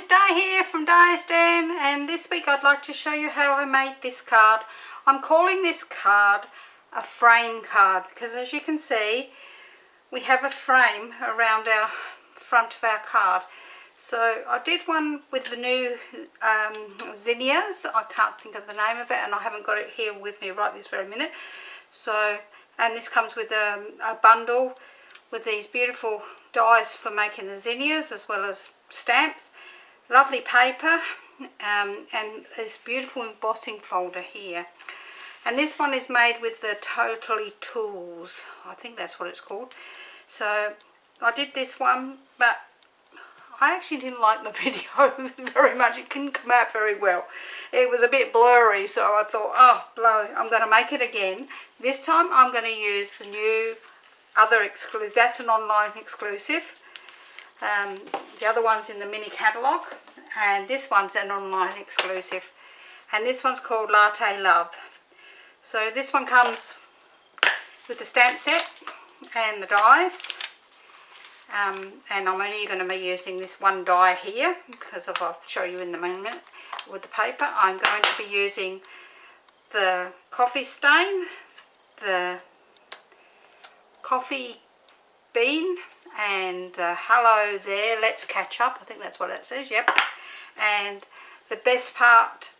it's Di here from Di's Den, and this week I'd like to show you how I made this card. I'm calling this card a frame card because, as you can see, we have a frame around our front of our card. So I did one with the new zinnias. I can't think of the name of it and I haven't got it here with me right this very minute. So, and this comes with a bundle with these beautiful dies for making the zinnias as well as stamps. Lovely paper and this beautiful embossing folder here. And this one is made with the Totally Tools. I think that's what it's called. So I did this one, but I actually didn't like the video very much. It couldn't come out very well. It was a bit blurry, so I thought, oh, blow, I'm going to make it again. This time I'm going to use the new other exclusive. That's an online exclusive. The other one's in the mini catalogue, and this one's an online exclusive. And this one's called Latte Love. So this one comes with the stamp set and the dies. And I'm only going to be using this one die here because I'll show you in the moment with the paper. I'm going to be using the coffee stain, the coffee bean, and hello there, let's catch up. I think that's what it says, yep. And the best part,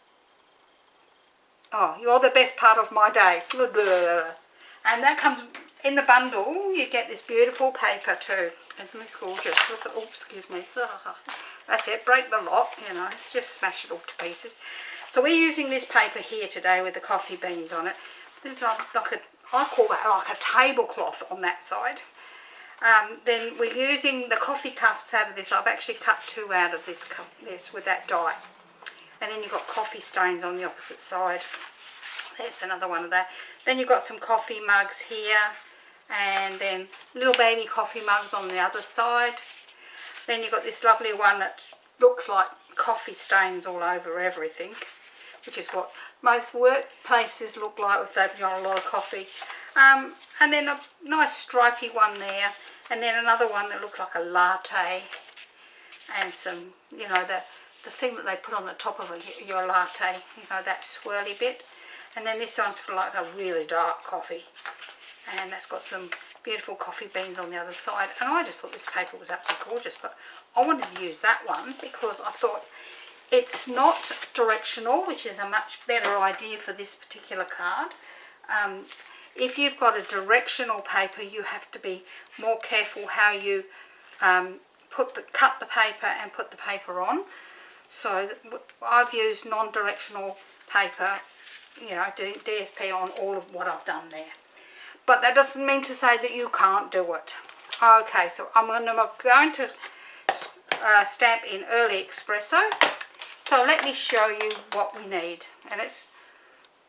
oh, you're the best part of my day. And that comes in the bundle. You get this beautiful paper too. Isn't this gorgeous? Look at, oh, excuse me. That's it, break the lot, you know, it's just smash it all to pieces. So we're using this paper here today with the coffee beans on it. I call that like a tablecloth on that side. Then we're using the coffee cups out of this. I've actually cut two out of this with that die. And then you've got coffee stains on the opposite side. There's another one of that. Then you've got some coffee mugs here. And then little baby coffee mugs on the other side. Then you've got this lovely one that looks like coffee stains all over everything, which is what most workplaces look like if they've got a lot of coffee. And then a nice stripy one there, and then another one that looks like a latte, and some, you know, the thing that they put on the top of your latte, you know, that swirly bit. And then this one's for like a really dark coffee, and that's got some beautiful coffee beans on the other side. And I just thought this paper was absolutely gorgeous, but I wanted to use that one because I thought it's not directional, which is a much better idea for this particular card. If you've got a directional paper, you have to be more careful how you cut the paper and put the paper on. So I've used non-directional paper, you know, DSP on all of what I've done there. But that doesn't mean to say that you can't do it. Okay, so I'm going to stamp in Early Espresso. So let me show you what we need. And it's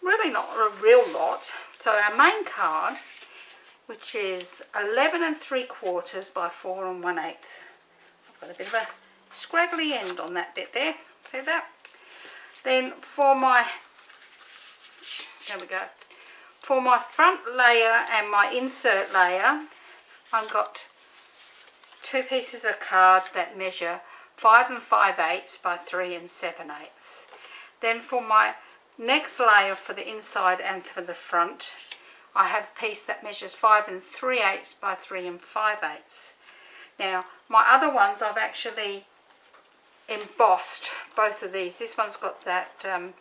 really not a real lot. So our main card, which is 11 3/4 by 4 1/8. I've got a bit of a scraggly end on that bit there. See that? Then for my, there we go. For my front layer and my insert layer, I've got two pieces of card that measure 5 5/8 by 3 7/8. Then for my next layer for the inside and for the front, I have a piece that measures 5 3/8 by 3 5/8. Now my other ones I've actually embossed both of these. This one's got that, oh,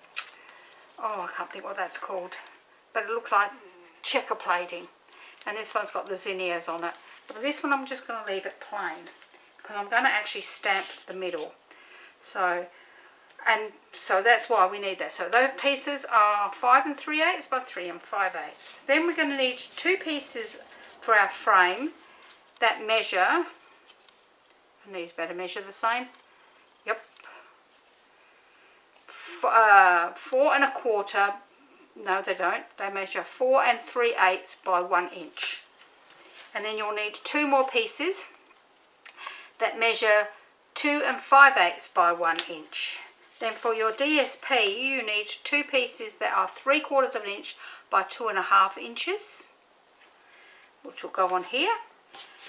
I can't think what that's called, but it looks like checker plating. And this one's got the zinnias on it. But this one I'm just going to leave it plain because I'm going to actually stamp the middle. So that's why we need that. So those pieces are 5 3/8 by 3 5/8. Then we're going to need two pieces for our frame that measure, and these better measure the same. Yep. 4 1/4. No, they don't. They measure 4 3/8 by 1 inch. And then you'll need two more pieces that measure 2 5/8 by 1 inch. Then for your DSP, you need two pieces that are 3/4 of an inch by 2 1/2 inches, which will go on here,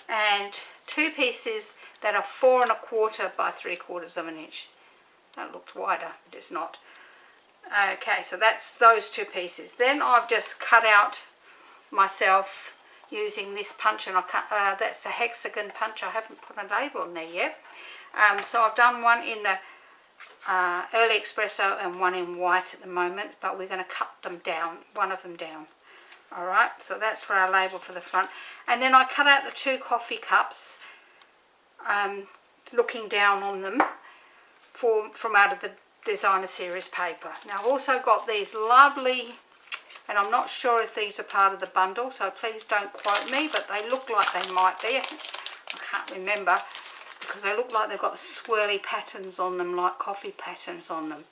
and 2 pieces that are 4 1/4 by 3/4 of an inch. That looked wider, but it's not. Okay, so that's those 2 pieces. Then I've just cut out myself using this punch, and that's a hexagon punch. I haven't put a label on there yet. So I've done one in the early espresso and one in white at the moment, but we're going to cut them down, one of them down. Alright, so that's for our label for the front. And then I cut out the 2 coffee cups, looking down on them from out of the designer series paper. Now I've also got these lovely, and I'm not sure if these are part of the bundle, so please don't quote me, but they look like they might be. I can't remember, because they look like they've got swirly patterns on them, like coffee patterns on them.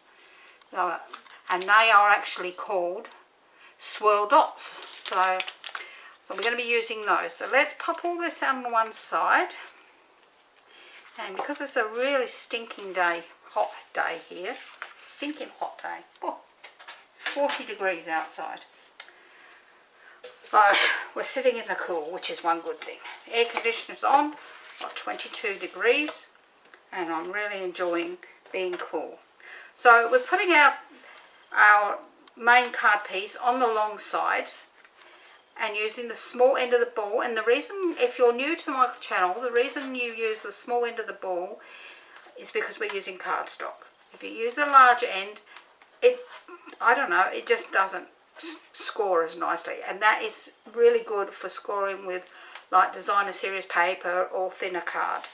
And they are actually called swirl dots. So we're going to be using those. So let's pop all this on one side. And because it's a really stinking day, hot day here, stinking hot day. Oh, it's 40 degrees outside. So we're sitting in the cool, which is one good thing. Air conditioner's on, got 22 degrees, and I'm really enjoying being cool. So we're putting our main card piece on the long side and using the small end of the ball. And the reason, if you're new to my channel, the reason you use the small end of the ball is because we're using cardstock. If you use the larger end, I don't know, it just doesn't score as nicely, and that is really good for scoring with like designer series paper or thinner card.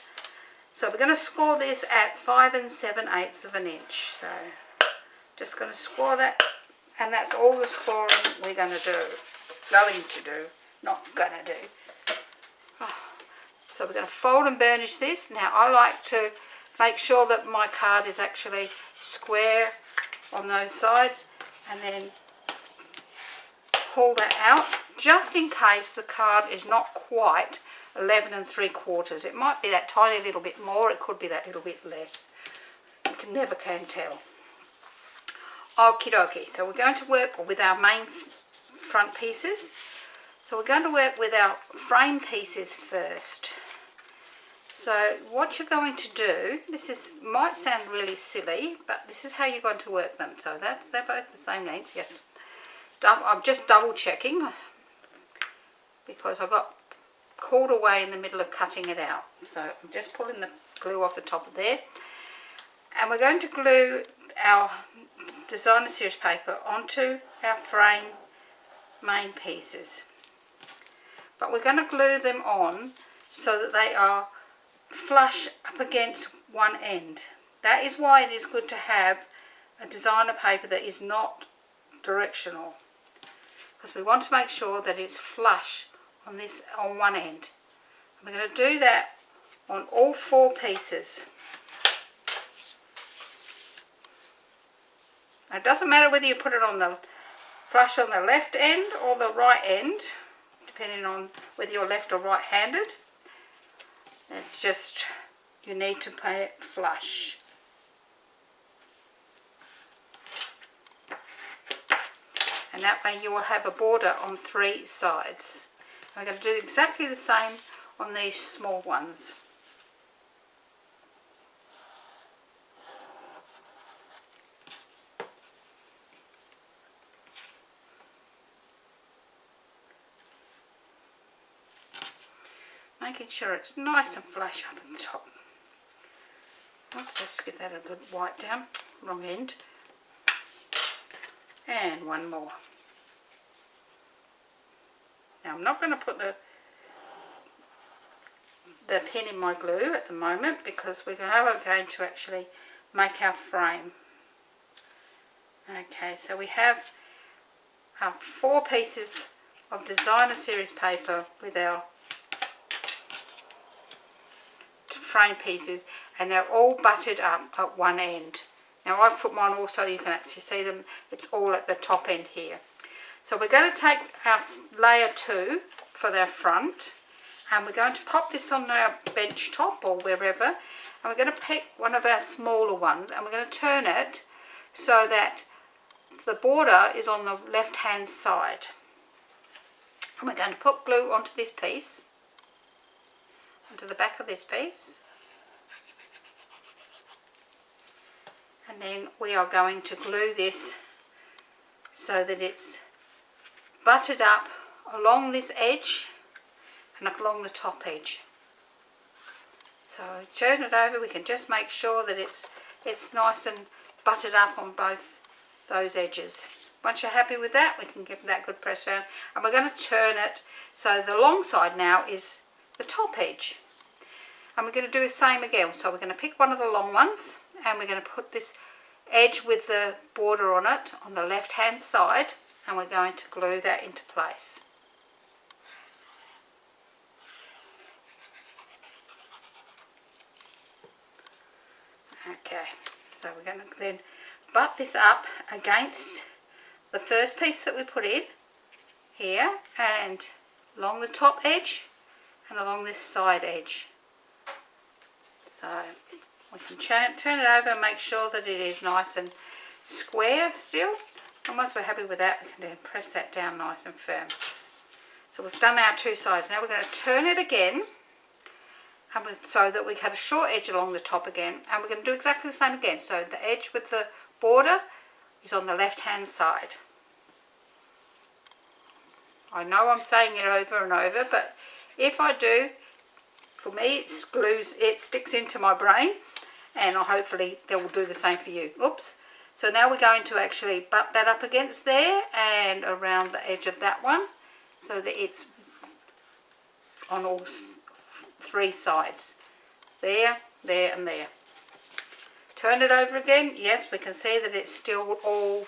So we're going to score this at 5 7/8 of an inch. So just going to score that, and that's all the scoring we're going to do. Not going to do. So we're going to fold and burnish this. Now I like to make sure that my card is actually square on those sides, and then pull that out just in case the card is not quite 11 3/4. It might be that tiny little bit more, it could be that little bit less. You never can tell. Okie dokie, so we're going to work with our main front pieces. So we're going to work with our frame pieces first. So what you're going to do, might sound really silly, but this is how you're going to work them. So they're both the same length. Yes. I'm just double checking because I got caught away in the middle of cutting it out. So I'm just pulling the glue off the top of there. And we're going to glue our designer series paper onto our frame main pieces. But we're going to glue them on so that they are flush up against one end. That is why it is good to have a designer paper that is not directional, because we want to make sure that it's flush on one end. And we're going to do that on all 4 pieces. Now, it doesn't matter whether you put it on the flush on the left end or the right end, depending on whether you're left or right handed. It's just, you need to put it flush. And that way you will have a border on 3 sides. And we're going to do exactly the same on these small ones. Making sure it's nice and flush up at the top. Let's give that a good wipe down, wrong end. And one more. Now I'm not going to put the pin in my glue at the moment because we're going to actually make our frame. Okay, so we have our 4 pieces of designer series paper with our frame pieces, and they're all butted up at one end. Now I've put mine all so you can actually see them. It's all at the top end here. So we're going to take our layer 2 for their front, and we're going to pop this on our bench top or wherever, and we're going to pick one of our smaller ones, and we're going to turn it so that the border is on the left hand side. And we're going to put glue onto this piece. onto the back of this piece. And then we are going to glue this so that it's buttered up along this edge and along the top edge. So turn it over, we can just make sure that it's nice and buttered up on both those edges. Once you're happy with that, we can give that good press down, and we're going to turn it so the long side now is the top edge. And we're going to do the same again. So we're going to pick one of the long ones, and we're going to put this edge with the border on it on the left hand side, and we're going to glue that into place. Okay, so we're going to then butt this up against the first piece that we put in here, and along the top edge and along this side edge. So we can turn it over and make sure that it is nice and square still. And once we're happy with that, we can then press that down nice and firm. So we've done our two sides. Now we're going to turn it again, and so that we have a short edge along the top again, and we're going to do exactly the same again. So the edge with the border is on the left hand side. I know I'm saying it over and over, but if I do, for me it sticks into my brain, and hopefully they will do the same for you. Oops. So now we're going to actually butt that up against there and around the edge of that one, so that it's on all three sides. There, there and there. Turn it over again. Yes, we can see that it's still all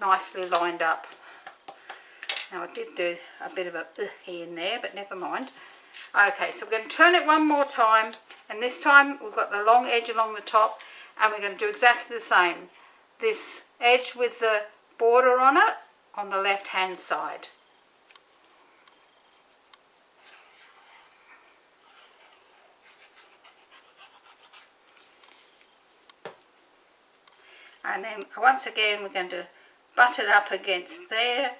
nicely lined up. Now I did do a bit of a here and there, but never mind. Okay, so we're going to turn it one more time, and this time we've got the long edge along the top, and we're going to do exactly the same. This edge with the border on it on the left hand side. And then once again we're going to butt it up against there.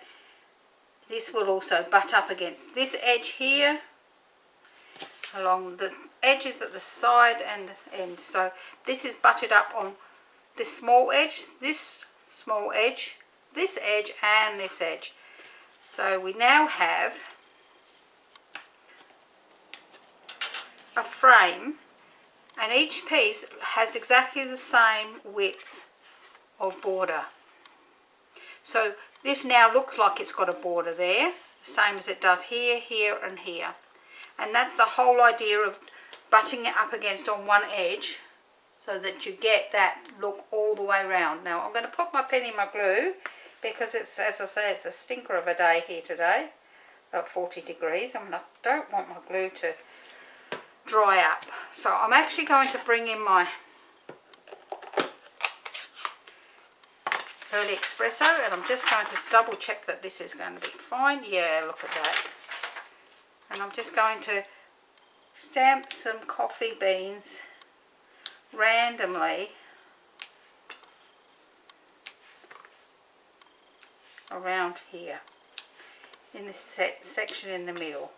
This will also butt up against this edge here, along the edges at the side and the end. So this is butted up on this small edge, this small edge, this edge and this edge. So we now have a frame, and each piece has exactly the same width of border. So this now looks like it's got a border there, same as it does here, here and here. And that's the whole idea of butting it up against on one edge, so that you get that look all the way around. Now I'm going to put my pen in my glue, because it's, as I say, it's a stinker of a day here today, about 40 degrees, and I don't want my glue to dry up. So I'm actually going to bring in my early espresso, and I'm just going to double check that this is going to be fine. Yeah, look at that. And I'm just going to stamp some coffee beans randomly around here in this section in the middle.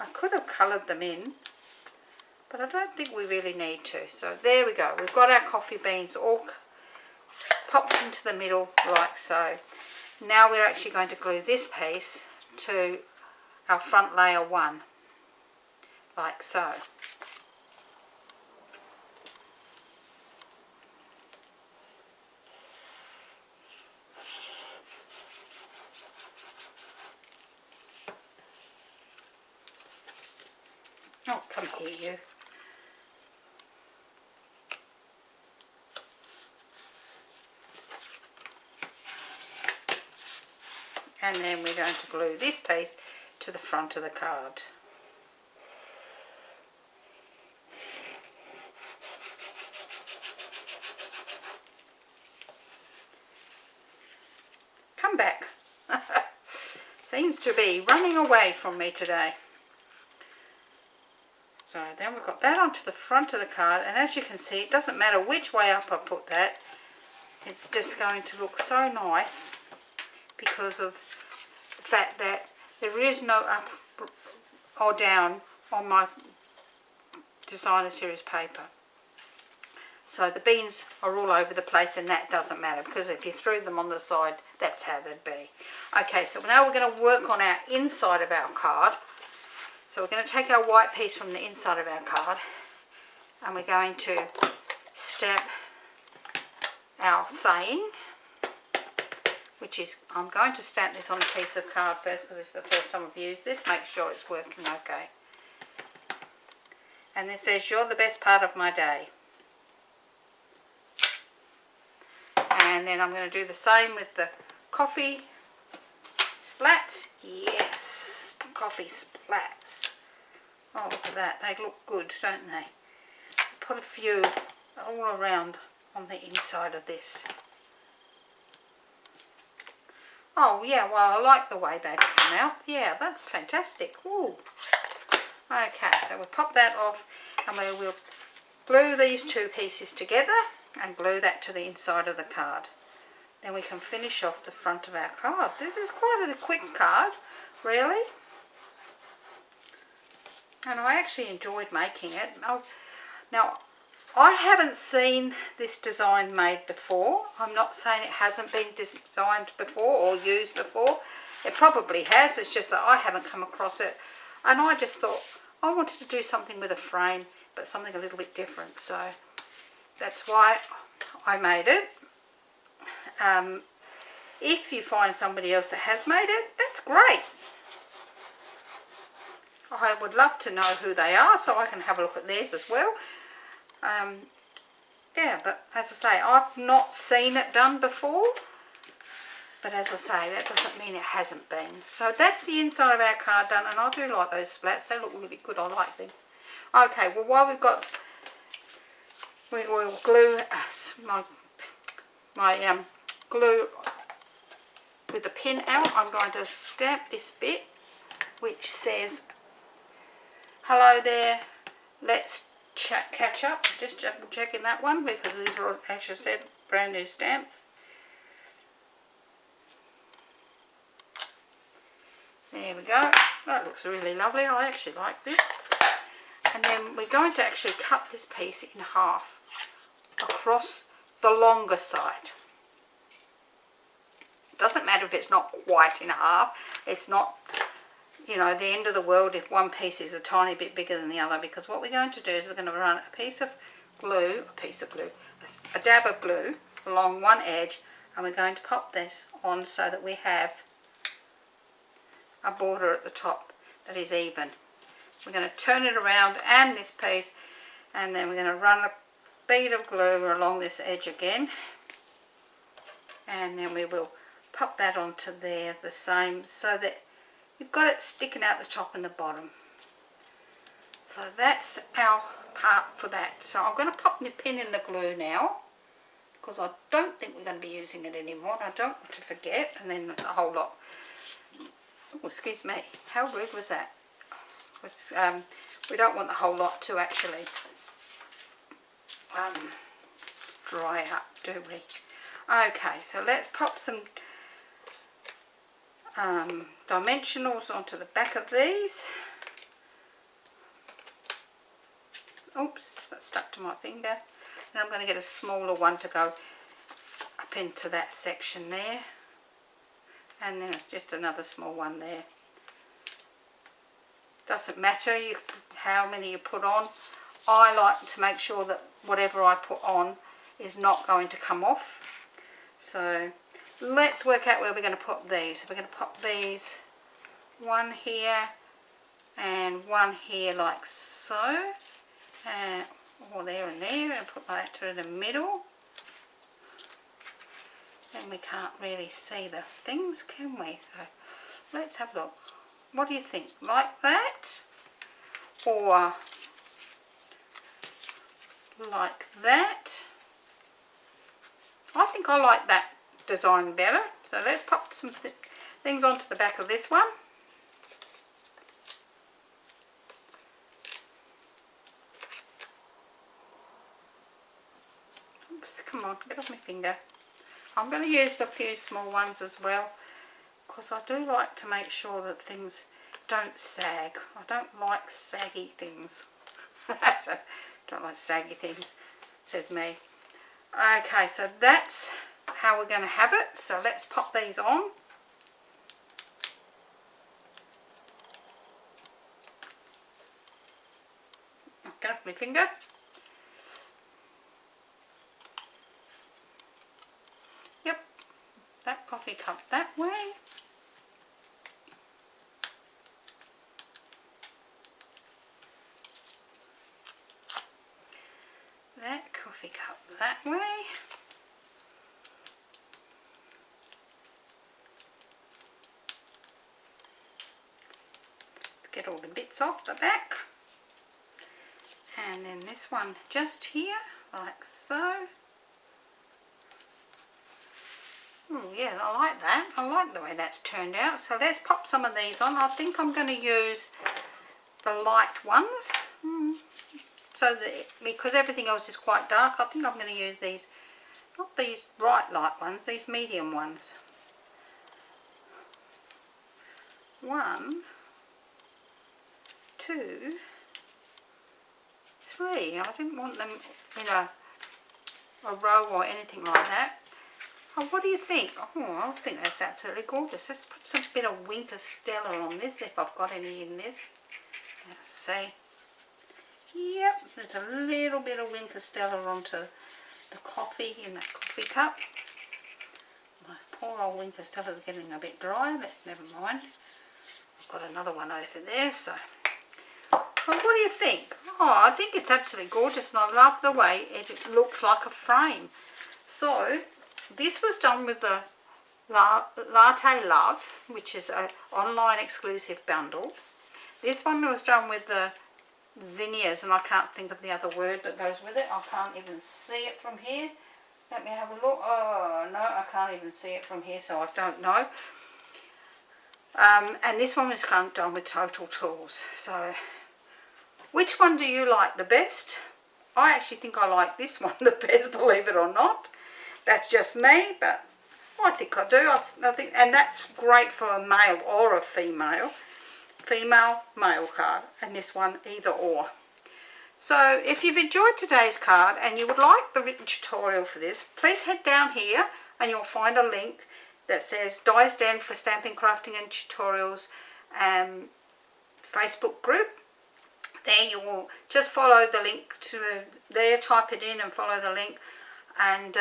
I could have coloured them in, but I don't think we really need to. So there we go. We've got our coffee beans all popped into the middle like so. Now we're actually going to glue this piece to our front layer one, like so. Oh, come here, you. And then we're going to glue this piece to the front of the card. Come back. Seems to be running away from me today. So then we've got that onto the front of the card, and as you can see, it doesn't matter which way up I put that, it's just going to look so nice, because of the fact that there is no up or down on my designer series paper. So the beans are all over the place, and that doesn't matter because if you threw them on the side, that's how they'd be. Okay, so now we're going to work on our inside of our card. So we're going to take our white piece from the inside of our card and we're going to stamp our saying, which is, I'm going to stamp this on a piece of card first because it's the first time I've used this. Make sure it's working okay. And this says, you're the best part of my day. And then I'm going to do the same with the coffee splats. Yes, coffee splats. Oh, look at that. They look good, don't they? Put a few all around on the inside of this. Oh, yeah, well, I like the way they come out. Yeah, that's fantastic. Ooh. Okay, so we'll pop that off and we will glue these two pieces together and glue that to the inside of the card. Then we can finish off the front of our card. This is quite a quick card, really. And I actually enjoyed making it. Now, I haven't seen this design made before. I'm not saying it hasn't been designed before or used before. It probably has. It's just that I haven't come across it. And I just thought I wanted to do something with a frame, but something a little bit different. So that's why I made it. If you find somebody else that has made it, that's great. I would love to know who they are so I can have a look at theirs as well. Yeah, but as I say, I've not seen it done before. But as I say, that doesn't mean it hasn't been. So that's the inside of our card done, and I do like those splats. They look really good. I like them. Okay, well, while we will glue my glue with the pin out, I'm going to stamp this bit which says, hello there, let's catch up. Just double checking that one because these are, as I said, brand new stamps. There we go. That looks really lovely. I actually like this. And then we're going to actually cut this piece in half across the longer side. Doesn't matter if it's not quite in half. It's not, you know, the end of the world if one piece is a tiny bit bigger than the other, because what we're going to do is we're going to run a dab of glue along one edge, and we're going to pop this on so that we have a border at the top that is even. We're going to turn it around and this piece, and then we're going to run a bead of glue along this edge again, and then we will pop that onto there the same, so that you've got it sticking out the top and the bottom. So that's our part for that. So I'm going to pop my pin in the glue now, because I don't think we're going to be using it anymore. I don't want to forget, and then a whole lot. Oh, excuse me, how rude was that? We don't want the whole lot to actually dry up, do we? Okay, so let's pop some dimensionals onto the back of these. Oops, that stuck to my finger. And I'm going to get a smaller one to go up into that section there. And then just another small one there. Doesn't matter how many you put on. I like to make sure that whatever I put on is not going to come off. So let's work out where we're going to put these. We're going to pop these one here and one here like so. Or there and there, and put that to the middle. And we can't really see the things, can we? So let's have a look. What do you think? Like that? Or like that? I think I like that design better. So let's pop some things onto the back of this one. Oops, come on, get off my finger. I'm going to use a few small ones as well, because I do like to make sure that things don't sag. I don't like saggy things. Don't like saggy things, says me. Okay, so that's how we're going to have it. So let's pop these on. Get off my finger. Yep, that coffee cup that way. That coffee cup that way. Let's get all the bits off the back. And then this one just here, like so. Oh yeah, I like that. I like the way that's turned out. So let's pop some of these on. I think I'm going to use the light ones. So that, because everything else is quite dark, I think I'm going to use these, not these bright light ones, these medium ones. 1, 2, 3. I didn't want them in a row or anything like that. Oh, what do you think? Oh, I think that's absolutely gorgeous. Let's put some bit of Winter Stella on this, if I've got any in this. Let's see. Yep, there's a little bit of Winter Stella onto the coffee in that coffee cup. My poor old Winter Stella's getting a bit dry. Let's never mind. I've got another one over there. So, well, what do you think? Oh, I think it's absolutely gorgeous, and I love the way it looks like a frame. So, this was done with the Latte Love, which is an online exclusive bundle. This one was done with the zinnias, and I can't think of the other word that goes with it. I can't even see it from here. Let me have a look. Oh no, I can't even see it from here, so I don't know. And this one was done with Total Tools. So which one do you like the best? I actually think I like this one the best, believe it or not. That's just me, but I think I do. I think, and that's great for a male or a female. Female, male card, and this one either or. So if you've enjoyed today's card and you would like the written tutorial for this, please head down here and you'll find a link that says Di's Den for Stamping, Crafting and Tutorials Facebook group. There you will just follow the link to there, type it in and follow the link, and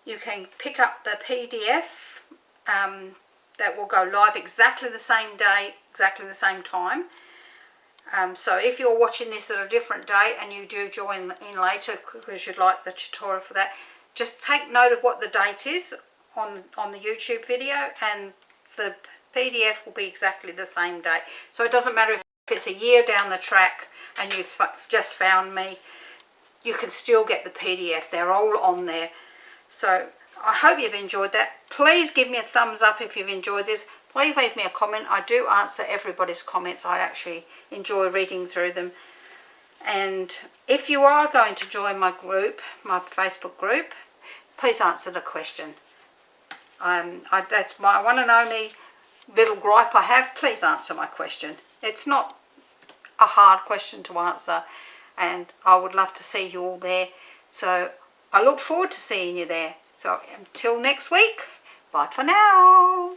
you can pick up the PDF that will go live exactly the same day, exactly the same time. So if you're watching this at a different day and you do join in later because you'd like the tutorial for that, just take note of what the date is on the YouTube video, and the PDF will be exactly the same date. So it doesn't matter if it's a year down the track and you've just found me, you can still get the PDF. They're all on there. So I hope you've enjoyed that. Please give me a thumbs up if you've enjoyed this. Please leave me a comment. I do answer everybody's comments. I actually enjoy reading through them. And if you are going to join my group, my Facebook group, please answer the question. That's my one and only little gripe I have. Please answer my question. It's not a hard question to answer, and I would love to see you all there. So I look forward to seeing you there. So until next week, bye for now.